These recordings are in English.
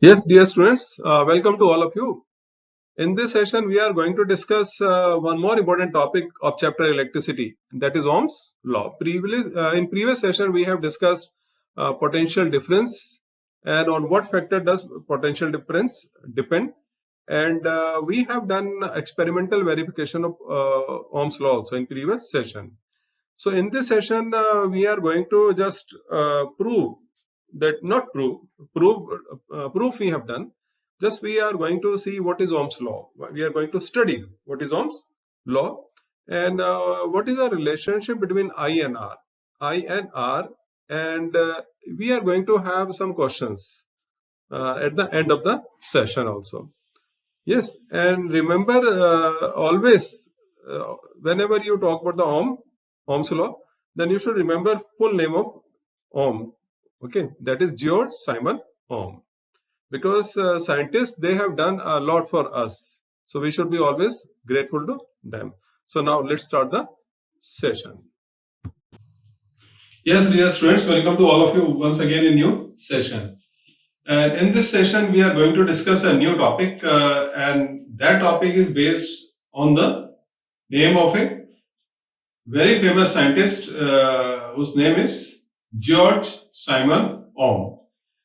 Yes, dear students, welcome to all of you. In this session, we are going to discuss one more important topic of chapter electricity, that is Ohm's law. In previous session, we have discussed potential difference and on what factor does potential difference depend. And we have done experimental verification of Ohm's law also in previous session. So in this session, we are going to just prove that not prove prove proof we have done. Just we are going to see what is Ohm's law. We are going to study what is Ohm's law and what is the relationship between I and R, and we are going to have some questions at the end of the session also. Yes, and remember always whenever you talk about the Ohm's law, then you should remember full name of Ohm. Okay, that is George Simon Ohm. Because scientists they have done a lot for us, so we should be always grateful to them. So now let's start the session. Yes, dear students, welcome to all of you once again in new session. And in this session, we are going to discuss a new topic, and that topic is based on the name of a very famous scientist whose name is George Simon Ohm.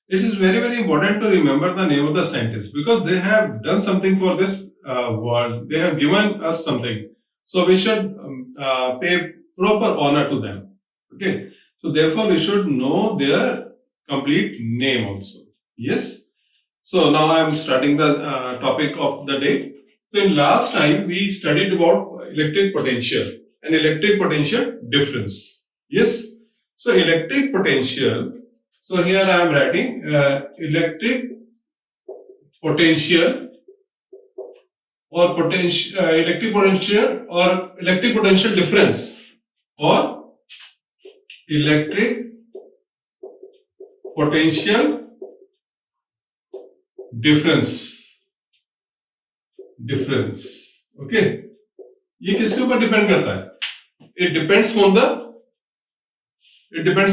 It is very, very important to remember the name of the scientist because they have done something for this world. They have given us something. So we should pay proper honor to them. Okay. So therefore, we should know their complete name also. Yes. So now I am starting the topic of the day. So in last time we studied about electric potential and electric potential difference. Yes. So electric potential. So here I am writing electric potential or electric potential or electric potential difference or electric potential difference. Okay. ये किसके ऊपर depend करता है? It depends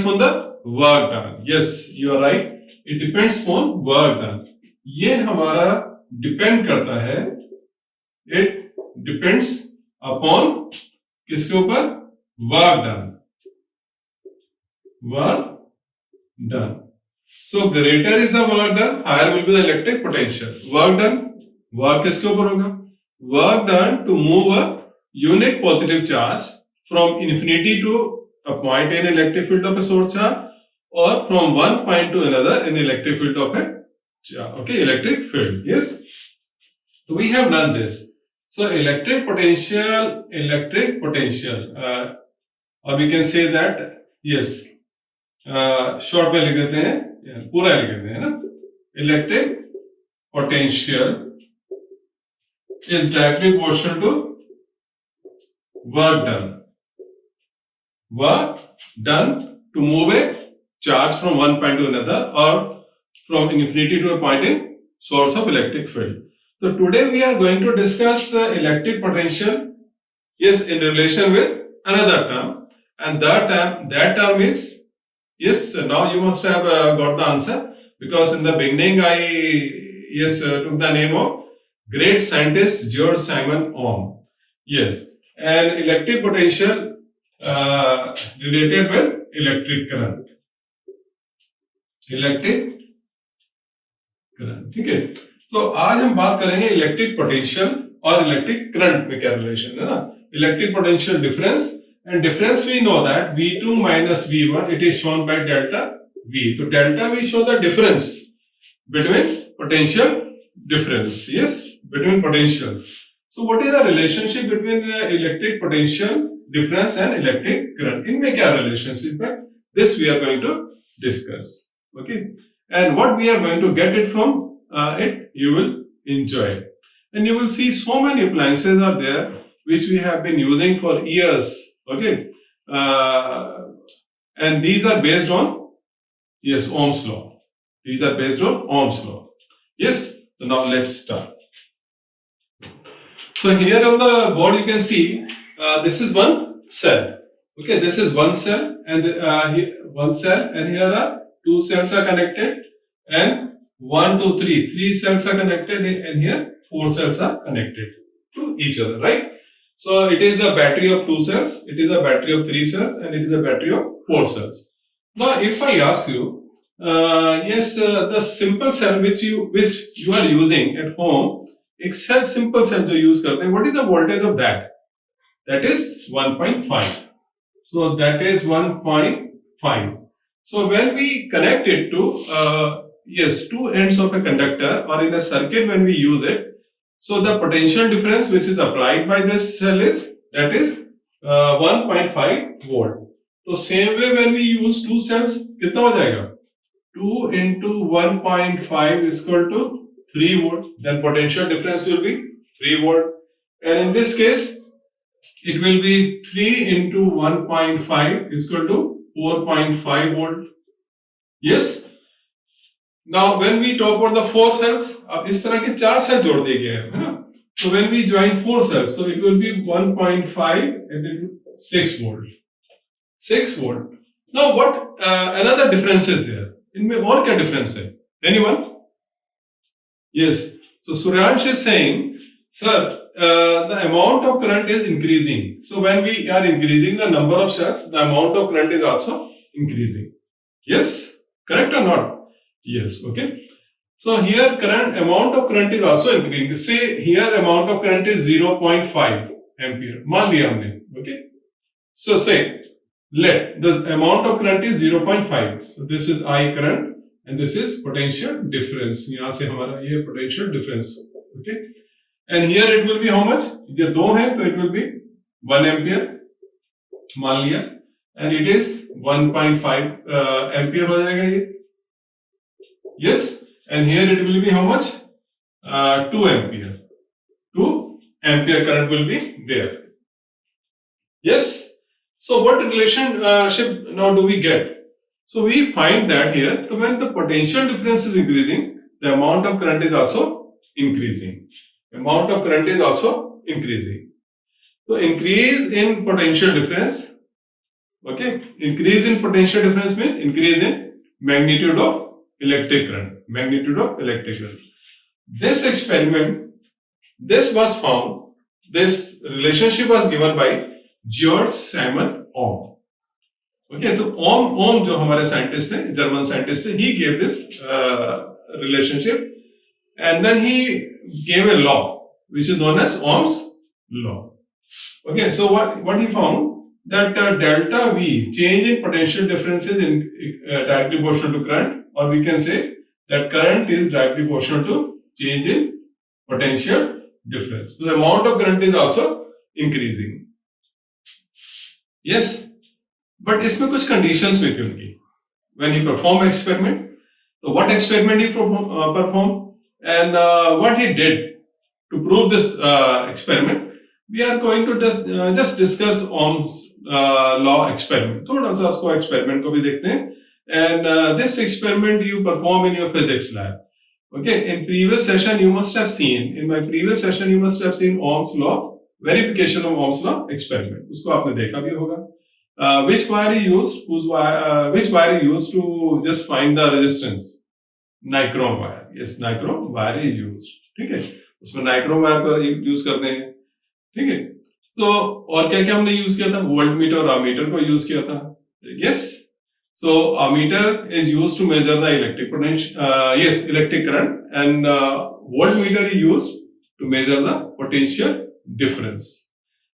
on the work done. Yes, you are right. It depends on work done. ये हमारा depend करता है. It depends upon किसके ऊपर? Work done. Work done. So greater is the work done, higher will be the electric potential. Work done. Work किसके ऊपर होगा? Work done to move a unit positive charge from infinity to a point in electric field of a source charge, or from one point to another in electric field of a charge. Okay, electric field. Yes. So we have done this. So electric potential, or we can say that yes. Short में लिख देते हैं, पूरा लिख देते हैं ना. Electric potential is directly proportional to work done to move a charge from one point to another or from infinity to a point in source of electric field. So today we are going to discuss electric potential, yes, in relation with another term, and that term is, yes, now you must have got the answer because in the beginning I took the name of great scientist George Simon Ohm. Yes, and electric potential related with electric current. ठीक है. तो आज हम बात करेंगे electric potential और electric current में क्या रिलेशन है ना. Electric potential difference, and difference we know that V2 minus V1 it is shown by delta V. So delta we show the difference between potential difference. Yes, between potential. So what is the relationship between electric potential difference and electric current? इनमें क्या relationship है? This we are going to discuss. Okay, and what we are going to get it from it, you will enjoy it, and you will see so many appliances are there which we have been using for years. Okay, and these are based on, yes, Ohm's law. These are based on Ohm's law. Yes, so now let's start. So here on the board you can see this is one cell. Okay, this is one cell, and one cell, and here are two cells are connected, and 1, 2, 3. 3 cells are connected, and here 4 cells are connected to each other, right? So it is a battery of 2 cells, it is a battery of 3 cells, and it is a battery of 4 cells. Now, if I ask you, the simple cell which you are using at home, एक cell simple cell जो use करते हैं, what is the voltage of that? That is 1.5. So that is 1.5. So when we connect it to two ends of a conductor or in a circuit when we use it, so the potential difference which is applied by this cell is 1.5 volt. So same way when we use two cells, कितना हो जाएगा? 2 into 1.5 is equal to 3 volt. Then potential difference will be 3 volt. And in this case, it will be 3 into 1.5 is equal to 4.5 volt. Yes. Now, when we talk about the 4 cells, अब इस तरह के 4 cells जोड़ दिए गए हैं, है ना? So when we join 4 cells, so it will be 1.5 and then 6 volt. 6 volt. Now, what another difference is there? इनमें और क्या difference है? Anyone? Yes. So Suryansh is saying, sir, the amount of current is increasing. So when we are increasing the number of cells, the amount of current is also increasing. Yes? Correct or not? Yes. Okay. So here amount of current is also increasing. Say here amount of current is 0.5 ampere. मान लिया हमने. Okay. So say let the amount of current is 0.5. So this is I current and this is potential difference. यहाँ से हमारा ये potential difference. Okay. And here it will be how much? ये दो है तो it will be 1 ampere. मान लिया. And it is 1.5 ampere हो जाएगा ये. Yes. And here it will be how much? 2 ampere. 2 ampere current will be there. Yes. So what relationship now do we get? So we find that here, so when the potential difference is increasing, the amount of current is also increasing. Amount of current is also increasing. So increase in potential difference. Okay. Increase in potential difference means increase in magnitude of electric current. Magnitude of electric current. This experiment, this was found, this relationship was given by George Simon Ohm. Okay, तो Ohm जो हमारे scientist थे, German scientist थे, he gave this relationship, and then he gave a law which is known as Ohm's law. Okay, so what he found that delta V, change in potential difference is in directly proportional to current, or we can say that current is directly proportional to change in potential difference. So the amount of current is also increasing. Yes, but इसमें कुछ conditions भी थी उनकी. When he performed experiment, so what experiment he performed and what he did to prove this experiment, we are going to just discuss Ohm's law experiment. थोड़ा सा उसको experiment को भी देखते हैं. And this experiment you perform in your physics lab. Okay, in previous session you must have seen, in my previous session you must have seen Ohm's law, verification of Ohm's law experiment. उसको आपने देखा भी होगा. Which wire he used? Which wire he used to just find the resistance? Nichrome wire. Yes, nichrome wire he used. ठीक है. उसमें nichrome wire को use करते हैं. ठीक है. तो और क्या क्या हमने use किया था? Voltmeter और ammeter को use किया था. Yes. So ammeter is used to measure the electric potential. Electric current, and voltmeter is used to measure the potential difference.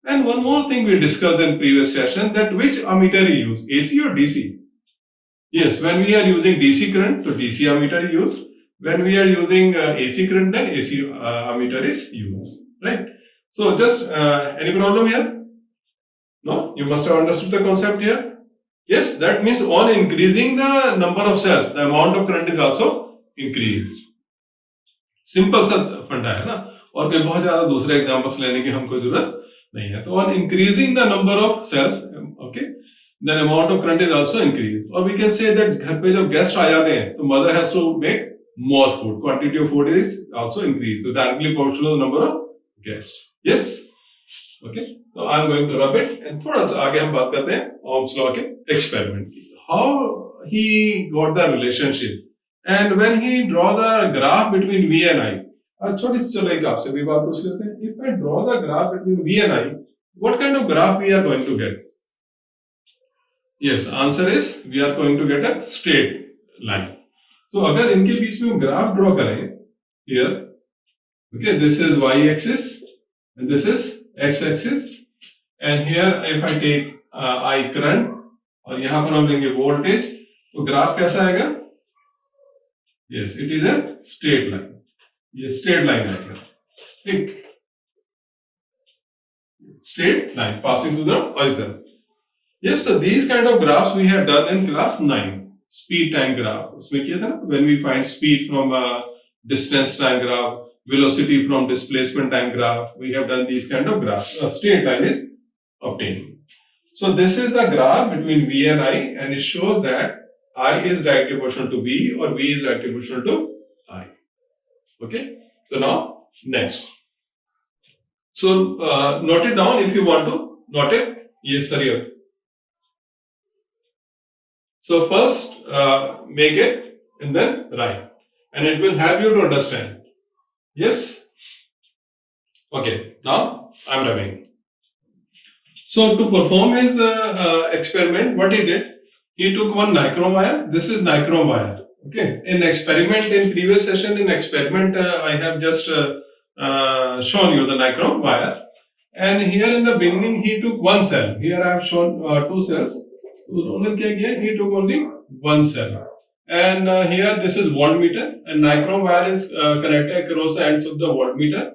And one more thing we discussed in previous session, that which ammeter you use, AC or DC? Yes, when we are using DC current, so DC ammeter is used. When we are using AC current, then AC ammeter is used, right? So just any problem here? No, you must have understood the concept here. Yes, that means on increasing the number of cells, the amount of current is also increased. Simple सा फंडा है ना, और कोई बहुत ज्यादा दूसरे examples लेने की हमको जरूरत नहीं है. तो on increasing the number of cells, okay, then amount of current is also increased. Or we can say that घर पे जब गेस्ट आ जाते हैं तो mother has to make more food. Quantity of food is also increased. So directly proportional to the number of guests. Yes. Okay. So I am going to rub it, and थोड़ा सा आगे हम बात करते हैं Ohm's law के experiment की. How he got the relationship And when he draw the graph between V and I, छोटी सी चलो एक आपसे भी बात पूछ लेते हैं. If I draw the graph between V and I, what kind of graph we are going to get? Yes, answer is we are going to get a straight line. So अगर इनके बीच में ग्राफ ड्रॉ करें, here, okay, this is y axis and this is x axis, and here if I take I current और यहाँ पर हम लेंगे voltage, तो ग्राफ कैसा आएगा? Yes, it is a straight line. ये straight line आएगा, ठीक? Straight line passing through the horizon. Yes, so these kind of graphs we have done in class 9. Speed time graph. उसमें किया था ना? When we find speed from a distance time graph, velocity from displacement time graph, we have done these kind of graphs. A straight line is obtained. So this is the graph between V and I, and it shows that I is directly proportional to V or V is directly proportional to I. Okay. So now next. So note it down if you want to note it. Yes, sir. Here. So first make it and then write, and it will help you to understand. Yes. Okay. Now I'm writing. So to perform his experiment, what he did, he took one nichrome wire. This is nichrome wire. Okay. In experiment, in previous session, in experiment, I have just shown you the nichrome wire. And here in the beginning, he took one cell. Here I have shown two cells. He took only one cell. And here this is voltmeter, and nichrome wire is connected across the ends of the voltmeter.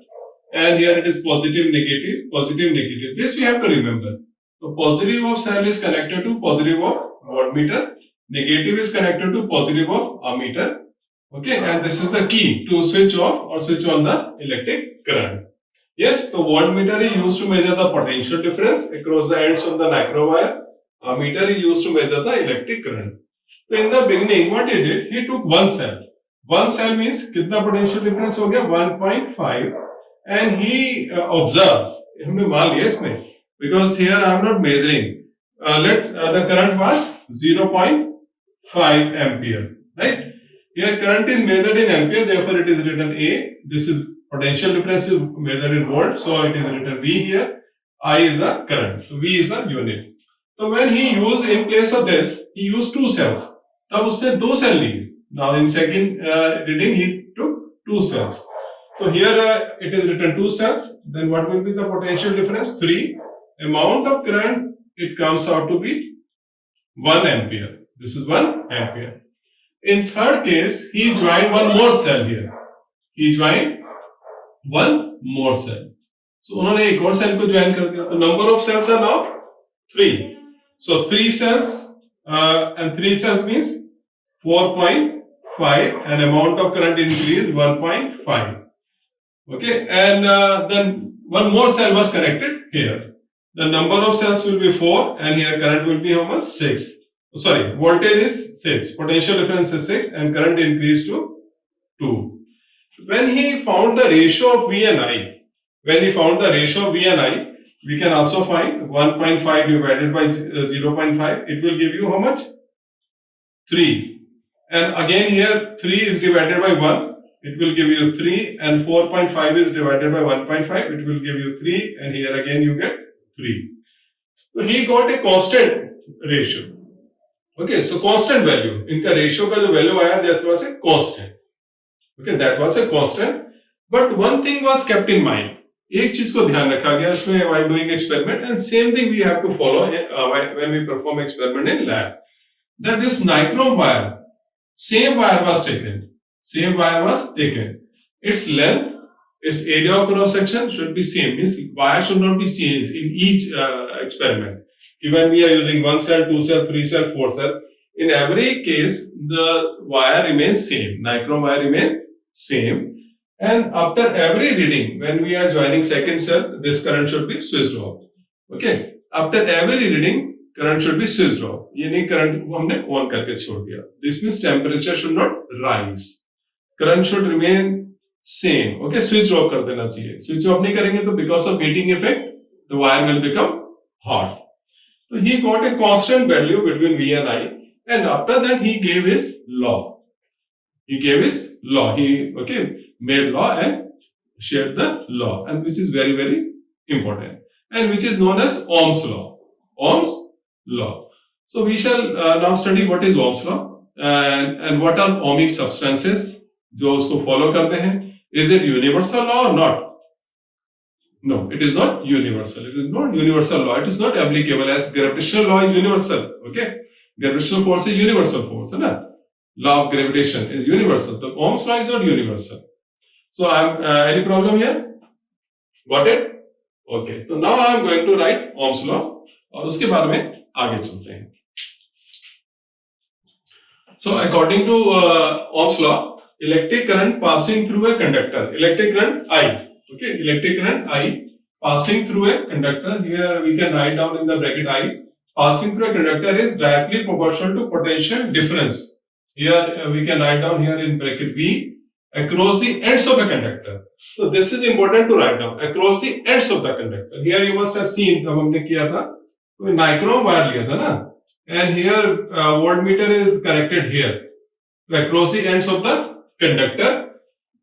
And here it is positive, negative, positive, negative. This we have to remember. So positive of cell is connected to positive of voltmeter. Negative is connected to positive of ammeter. Okay, and this is the key to switch off or switch on the electric current. Yes, the voltmeter is used to measure the potential difference across the ends of the nichrome wire. Ammeter is used to measure the electric current. So in the beginning, what he did, he took one cell. One cell means कितना potential difference हो गया? 1.5. And he observed, हमने मान लिया इसमें, because here I am not measuring. Let the current was 0.5 ampere, right? Here current is measured in ampere, therefore it is written A. This is potential difference is measured in volt, so it is written V here. I is the current, so V is the unit. So when he used in place of this, he used two cells. तब उसने दो cell Lee. Now in second reading he took two cells. So here it is written two cells. Then what will be the potential difference? 3. Amount of current, it comes out to be 1 ampere. This is 1 ampere. In third case, he joined one more cell here. He joined one more cell. So उन्होंने एक और cell को join कर दिया. The number of cells are now 3. So 3 cells and 3 cells means 4.5, and amount of current increase 1.5. Okay, and then one more cell was connected here. The number of cells will be 4, and here current will be how much? 6. Sorry, voltage is 6, potential difference is 6, and current increased to 2. When he found the ratio of V and I, we can also find 1.5 divided by 0.5. It will give you how much? 3. And again here 3 is divided by 1. It will give you 3, and 4.5 is divided by 1.5. It will give you 3, and here again you get 3. So he got a constant ratio. Okay, so constant value. इनका ratio का जो value आया, that was a constant. Okay, that was a constant. But one thing was kept in mind. एक चीज को ध्यान रखा गया इसमें while doing experiment, and same thing we have to follow when we perform experiment in lab. That this nichrome wire, same wire was taken. Its length, its area of cross section should be same. Means wire should not be changed in each experiment. Even we are using 1 cell, 2 cell, 3 cell, 4 cell. In every case, the wire remains same. Nichrome wire remains same. And after every reading, when we are joining second cell, this current should be switched off. Okay. After every reading, current should be switched off. ये नहीं current को हमने on करके छोड़ दिया. This means temperature should not rise. Current should remain same. Okay, switch off कर देना चाहिए. Switch off नहीं करेंगे तो because of heating effect, the wire will become hot. So he got a constant value between V and I, and after that he gave his law. He gave his law. He made law and shared the law, and which is very, very important, and which is known as Ohm's law. Ohm's law. So we shall now study what is Ohm's law and what are ohmic substances जो उसको follow करते हैं. Is it universal law or not? No, it is not universal. It is not universal law. It is not applicable as gravitational law is universal. Okay, gravitational force is universal force, है ना? Law of gravitation is universal. So Ohm's law is not universal. So any problem here? Got it? Okay. So now I am going to write Ohm's law और उसके बारे में आगे चलते हैं. So according to Ohm's law, electric current passing through a conductor, electric current I. Okay, electric current I passing through a conductor. Here we can write down in the bracket I. Passing through a conductor is directly proportional to potential difference. Here we can write down here in bracket V across the ends of a conductor. So this is important to write down across the ends of the conductor. Here you must have seen जब हमने किया था तो nichrome wire लिया था ना, and here voltmeter is connected here across the ends of the conductor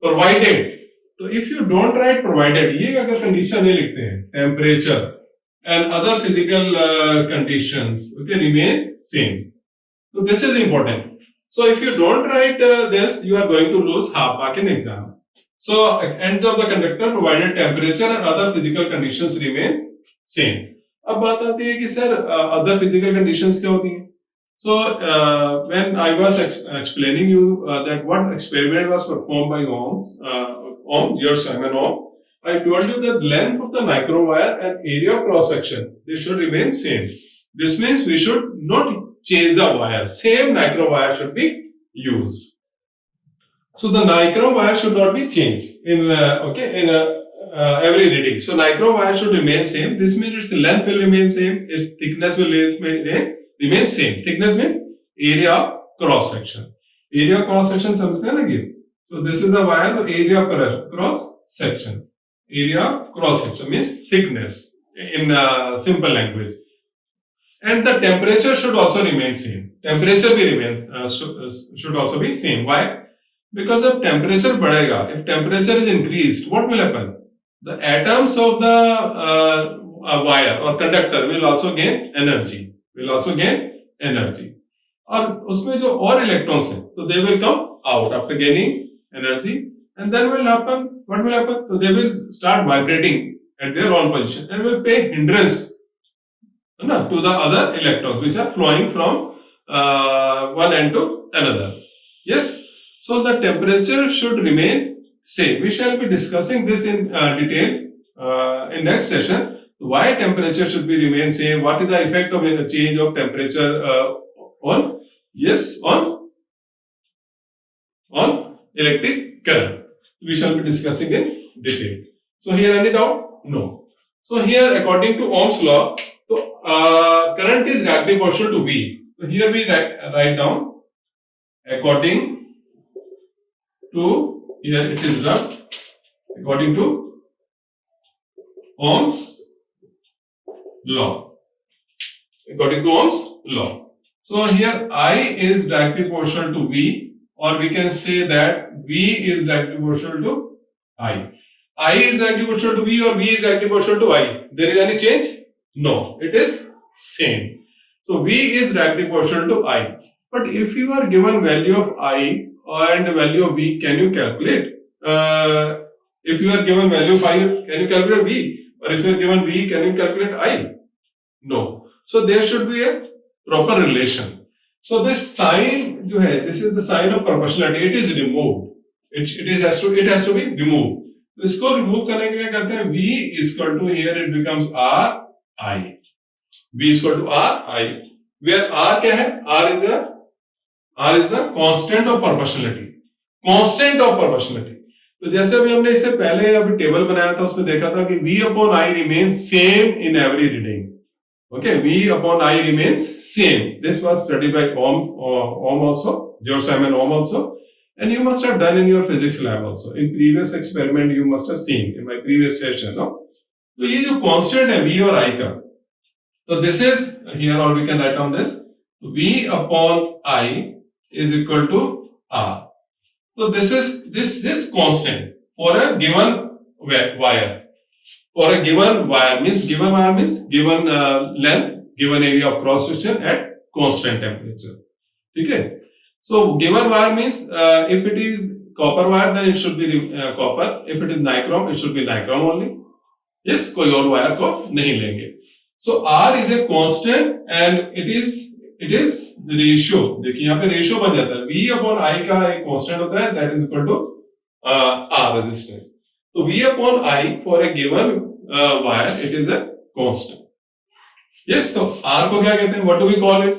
provided. So if you don't write provided, ये अगर condition नहीं लिखते हैं, temperature and other physical conditions remain same. So this is important. So if you don't write this, you are going to lose half mark in exam. So end of the conductor provided temperature and other physical conditions remain same. अब बात आती है कि sir other physical conditions क्या होती हैं? So when I was explaining you that what experiment was performed by Ohm, George Simon Ohm, I told you that length of the nichrome wire and area of cross section, they should remain same. This means we should not change the wire. Same nichrome wire should be used. So the nichrome wire should not be changed in every reading. So nichrome wire should remain same. This means its length will remain same. Its thickness will remain same. Thickness means area of cross section. Area of cross section समझते हैं ना ये? So this is the wire. The area of cross section. Area of cross section means thickness in simple language. And the temperature should also remain same. Temperature भी remain should also be same. Why? Because if temperature बढ़ेगा, if temperature is increased, what will happen? The atoms of the wire or conductor will also gain energy. Will also gain energy. और उसमें जो और electrons हैं, so they will come out after gaining energy, and then will happen. What will happen? So they will start vibrating at their own position and will pay hindrance to the other electrons which are flowing from one end to another. Yes. So the temperature should remain same. We shall be discussing this in detail in next session. Why temperature should be remain same? What is the effect of a change of temperature on electric current? We shall be discussing in detail. So here any doubt? No. So here according to Ohm's law, current is directly proportional to V. So here we write down according to, here it is written according to Ohm's law. According to Ohm's law. So here I is directly proportional to V, or we can say that V is directly proportional to I. I is directly proportional to V or V is directly proportional to I. There is any change? No, it is same. So V is directly proportional to I. But if you are given value of I and value of V, can you calculate? If you are given value of I, can you calculate V? Or if you are given V, can you calculate I? No. So there should be a proper relation. So this sign, this is the sign of proportionality. It is removed. It has to be removed. तो इसको remove करने के लिए करते हैं V is equal to, here it becomes R I. V is equal to R I. Where R क्या है? R is the constant of proportionality. Constant of proportionality. तो जैसे अभी हमने इससे पहले अभी टेबल बनाया था, उसमें देखा था कि V upon I remains same in every reading. Okay, V upon I remains same. This was studied by Ohm also, George Simon Ohm also, and you must have done in your physics lab also. In previous experiment you must have seen in my previous session. No? तो ये जो constant है V और I का, so this is here, or we can write down this. V upon I is equal to R. So this is constant for a given wire. For a given wire means given length, given area of cross section at constant temperature. Okay. So given wire means if it is copper wire, then it should be copper. If it is nichrome, it should be nichrome only. Yes, कोई और wire को नहीं लेंगे. So R is a constant and it is ratio. देखिए यहाँ पे ratio बन जाता है. V upon I का एक constant होता है, that is equal to R resistance. So V upon I for a given wire, it is a constant. Yes, so R को क्या कहते हैं? What do we call it?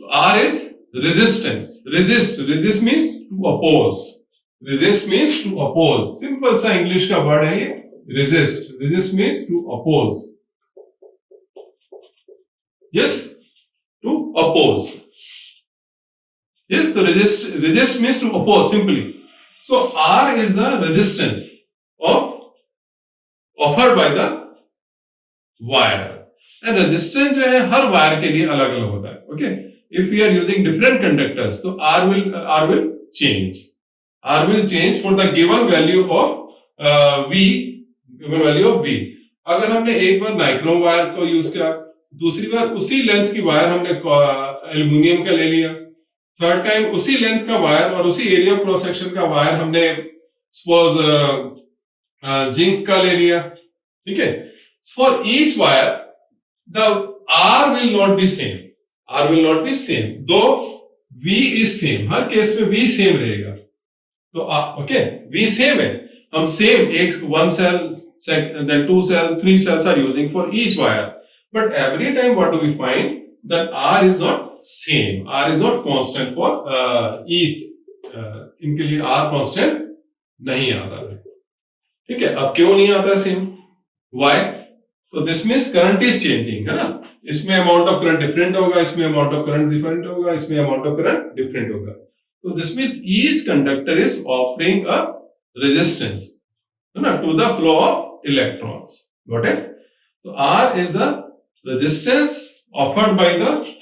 R is resistance. Resist means to oppose. Resist means to oppose. Simple सा English का word है ये. Resist means to oppose. Yes, to oppose. Yes, the resist means to oppose simply. So R is the resistance offered by the wire. And resistance जो है हर wire के लिए अलग अलग होता है. Okay, if we are using different conductors, तो R will change. R will change for the given value of V. Given value of V. अगर हमने एक बार नाइक्रोम वायर को यूज किया, दूसरी बार उसी लेंथ की वायर हमने एल्युमिनियम का ले लिया, थर्ड टाइम उसी लेंथ का वायर और उसी एरिया क्रॉस सेक्शन का वायर हमने सपोज जिंक का ले लिया. ठीक है. For each wire the R will not be same. R will not be same. Though V is same. Her case में V सेम रहेगा. तो ओके, V सेम है. हम सेम एक one cell, then two cell, three cells are using for each wire. But every time what do we find? That R is not same. R is not constant for each. इनके लिए R constant नहीं आता है. ठीक है. अब क्यों नहीं आता same? Why? So this means current is changing, है ना? इसमें amount of current different होगा, इसमें amount of current different होगा, इसमें amount of current different होगा. So this means each conductor is offering a resistance to the flow of electrons. Got it? So R is the resistance offered by the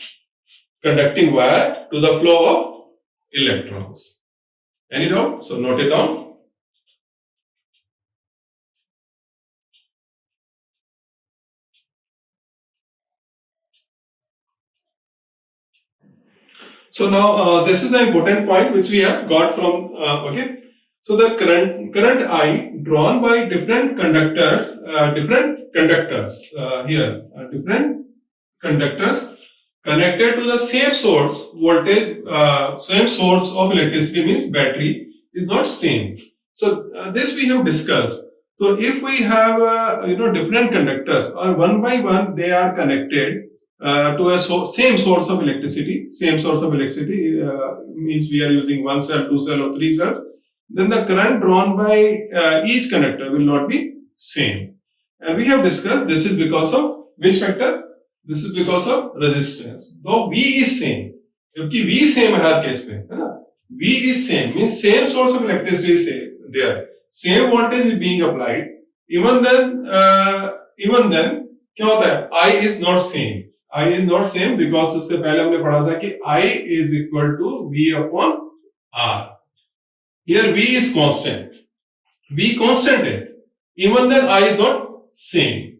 conducting wire to the flow of electrons. Any doubt? So note it down. So now this is the important point which we have got from okay. So the current I drawn by different conductors different conductors connected to the same source voltage, same source of electricity means battery is not same. So this we have discussed. So if we have different conductors or one by one they are connected to a same source of electricity. Same source of electricity means we are using one cell, two cell, or three cells. Then the current drawn by each conductor will not be same. And we have discussed this is because of which factor? This is because of resistance. Though V is same, क्योंकि V same है हर case में, है ना? V is same means same source of electricity is there. Same voltage is being applied. Even then क्या होता है? I is not same. I is not same because उससे पहले हमने पढ़ा था कि I is equal to V upon R. Here V is constant. V constant है. Even then I is not same.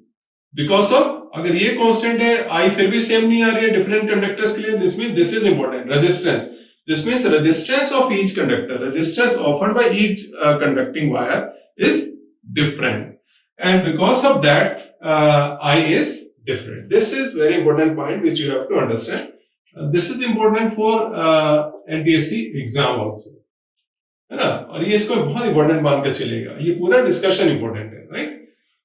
Because of अगर ये constant है, I फिर भी same नहीं आ रही है different conductors के लिए. This means this is important. Resistance. This means resistance of each conductor. Resistance offered by each conducting wire is different. And because of that, I is different. This is very important point which you have to understand. This is important for NTSC exam also. है ना? और ये इसको बहुत important मान के चलेगा. ये पूरा discussion important है, right?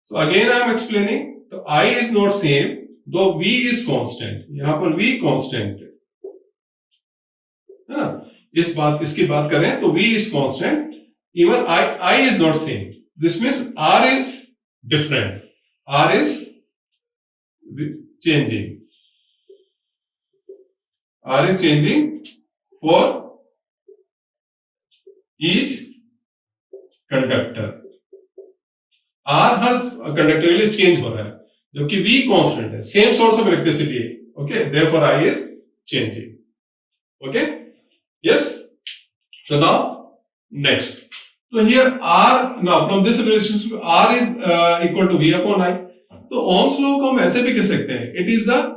So again I am explaining. तो I is not same, though V is constant. यहाँ पर V constant है ना? इसकी बात करें तो V is constant. Even I is not same. This means R is different. R is changing. R is changing for each conductor. R her conductor के लिए change हो रहा है, जबकि V constant है, same source of electricity है. Okay, therefore I is changing. Okay, yes. So now Next. So here R, now from this relationship R is equal to V upon I. तो Ohm's law को हम ऐसे भी कह सकते हैं, it is a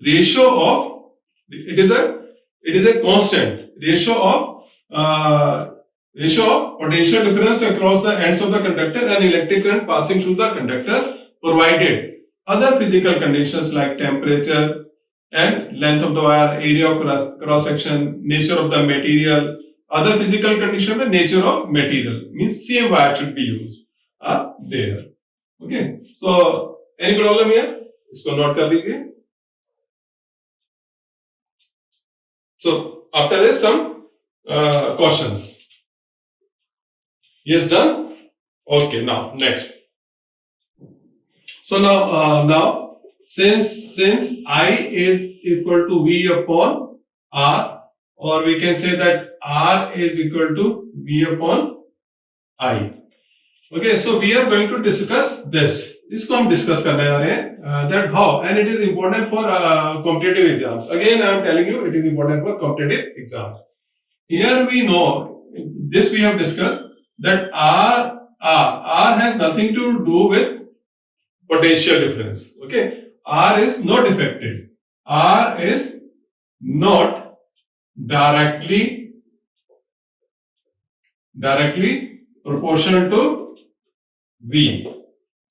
ratio of, it is a constant ratio of potential difference across the ends of the conductor and electric current passing through the conductor, provided other physical conditions like temperature and length of the wire, area of cross section, nature of the material, other physical condition में nature of material means same wire should be used are there. Okay, so any problem here? इसको note कर लीजिए. So after this some questions. Yes, done. Okay, now next. So now since I is equal to V upon R, or we can say that R is equal to V upon I. Okay, so we are going to discuss this. इसको हम discuss करने जा रहे हैं that how, and it is important for competitive exams. Again, I am telling you, it is important for competitive exams. Here we know this we have discussed that R has nothing to do with potential difference. Okay, R is not affected. R is not directly proportional to V.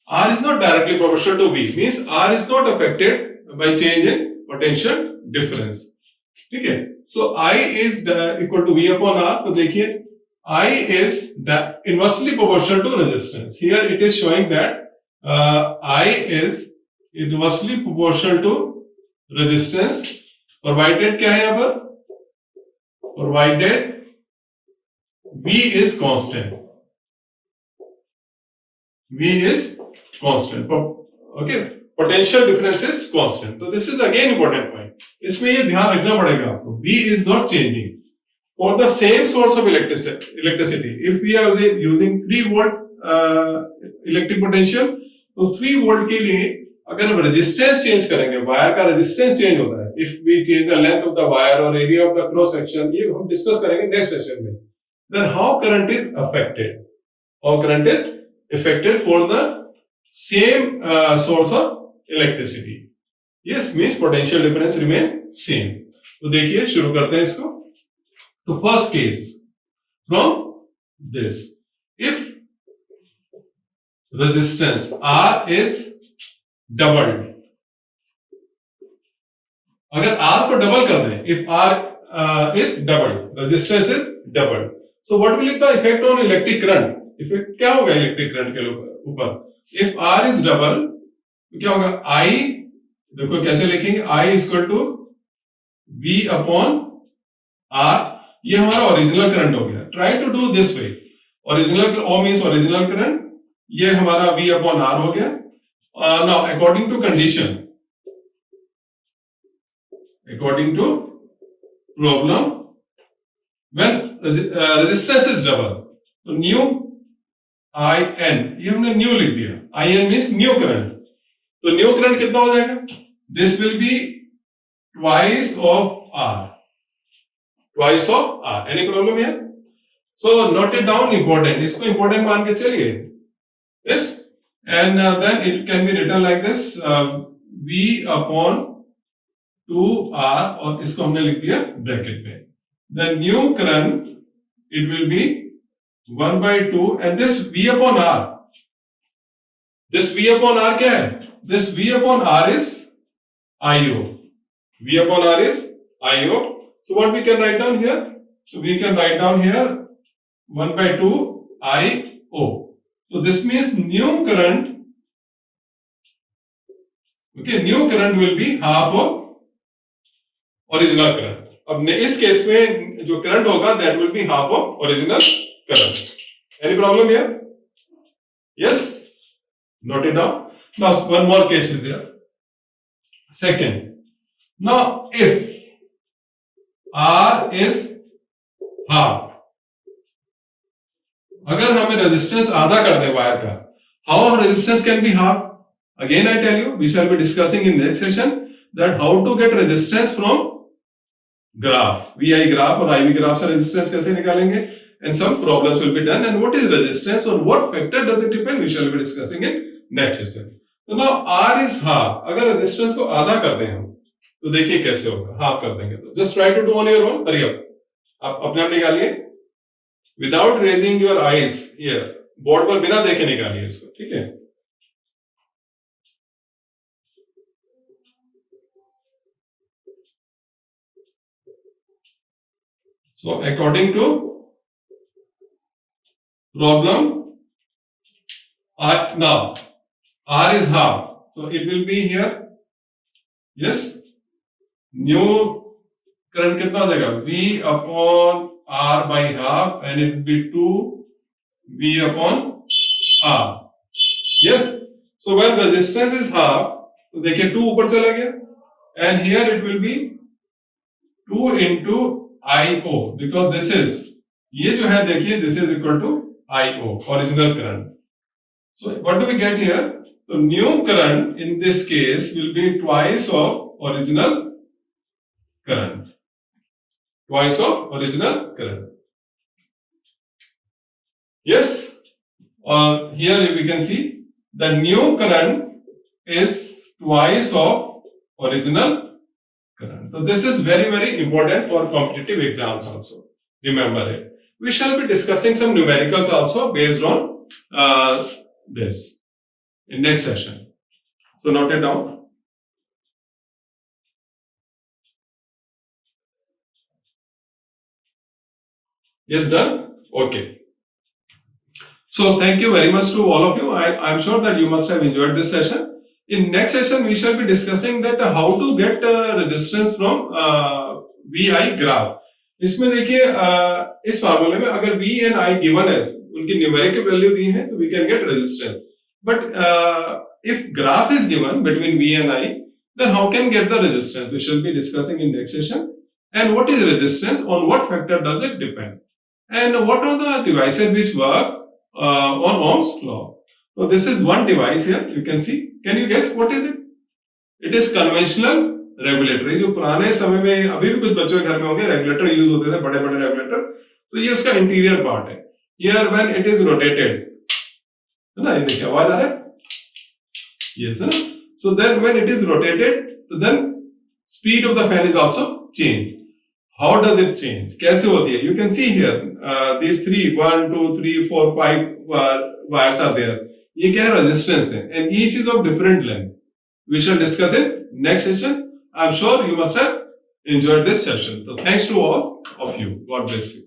R is not directly proportional to V, means R is not affected by change in potential difference. ठीक है, so I is equal to V upon R. तो देखिए I is inversely proportional to resistance. Here it is showing that I is inversely proportional to resistance, provided क्या है यहाँ पर, provided V is constant. V is constant. Okay, potential difference is constant. So this is again important point. इसमें ये ध्यान रखना पड़ेगा आपको. V is not changing for the same source of electricity. If we are using 3 volt electric potential, तो 3 volt के लिए अगर हम resistance change करेंगे, वायर का resistance change होता है. If we change the length of the wire or area of the cross section, ये हम discuss करेंगे next session में. Then how current is affected? How current is affected for the same source of electricity? Yes, means potential difference remain same. तो देखिए शुरू करते हैं इसको. तो first case from this, if resistance R is doubled, अगर R को double कर दें, if R is doubled, resistance is doubled, so what will be the effect on electric current? Effect क्या होगा electric current के ऊपर? If R is double, तो क्या होगा? I, देखो कैसे लिखेंगे, I is equal to V upon R. ये हमारा ओरिजिनल करंट हो गया. Try to do this way. Original O means original current. ये हमारा V upon R हो गया. Now according to condition, according to problem, when resistance is double, तो new IN, ये हमने new लिख दिया. IN means new current. तो new current कितना हो जाएगा? This will be twice of R. Twice of R. Any problem here? So note it down, important. इसको important मान के चलिए. Yes, and then it can be written like this: V upon 2R, और इसको हमने लिख दिया ब्रैकेट में. The new current, it will be 1/2, and this V upon R. This V upon R क्या है? This V upon R is IO. V upon R is IO. So what we can write down here? So we can write down here 1/2 IO. So this means new current. Okay, new current will be half of original current. अब इस case में जो current होगा that will be half of original current. Any problem here? Yes. Note it down. Now one more case is there. Second. Now if R is half, अगर हमें resistance आधा कर दे wire का, how resistance can be half? Again I tell you, we shall be discussing in next session that how to get resistance from graph, VI graph और IV graph से resistance कैसे निकालेंगे, and some problems will be done. And what is resistance or what factor does it depend? We shall be discussing in next session. So now R is half. अगर resistance को आधा कर दें हम तो देखिए कैसे होगा. हाफ कर देंगे तो just try to do on your own. हरी आप अपने आप निकालिए without raising your eyes here. Board पर बिना देखे निकालिए इसको. ठीक है. So according to problem, now R is half, so it will be here. Yes, new current कितना हो जाएगा? V upon R by half, and it will be 2 V upon R. Yes, so when resistance is half, तो देखिए 2 ऊपर चला गया, and here it will be 2 into IO, because this is, ये जो है देखिए, this is equal to IO, original current. So what do we get here? So new current in this case will be twice of original current. Twice of original current. Yes, here we can see the new current is twice of original current. So this is very, very important for competitive exams also. Remember it. We shall be discussing some numericals also based on this in next session. So note it down. Yes, done? Okay. So thank you very much to all of you. I'm sure that you must have enjoyed this session. In next session, we shall be discussing that how to get resistance from VI graph. इसमें देखिए इस फार्मूले में अगर V and I given है, उनकी numeric value दी है, तो we can get resistance. But if graph is given between V and I, then how can get the resistance? We shall be discussing in next session. And what is resistance? On what factor does it depend? And what are the devices which work on Ohm's law? So this is one device here. You can see. Can you guess what is it? It is conventional regulator. जो पुराने समय में अभी भी कुछ बच्चों के घर में होंगे regulator यूज होते थे, बड़े बड़े regulator. तो ये उसका इंटीरियर पार्ट है. Here when it is rotated, है ना, ये देखिए आवाज आ रहा है? Yes, है ना? So then when it is rotated, so then speed of the fan is also changed. How does it change? कैसे होती है? You can see here these 3, 1, 2, 3, 4, 5 wires are there. ये क्या है? Resistance है, and each is of different length. We shall discuss in next session. I'm sure you must have enjoyed this session. So thanks to all of you. God bless you.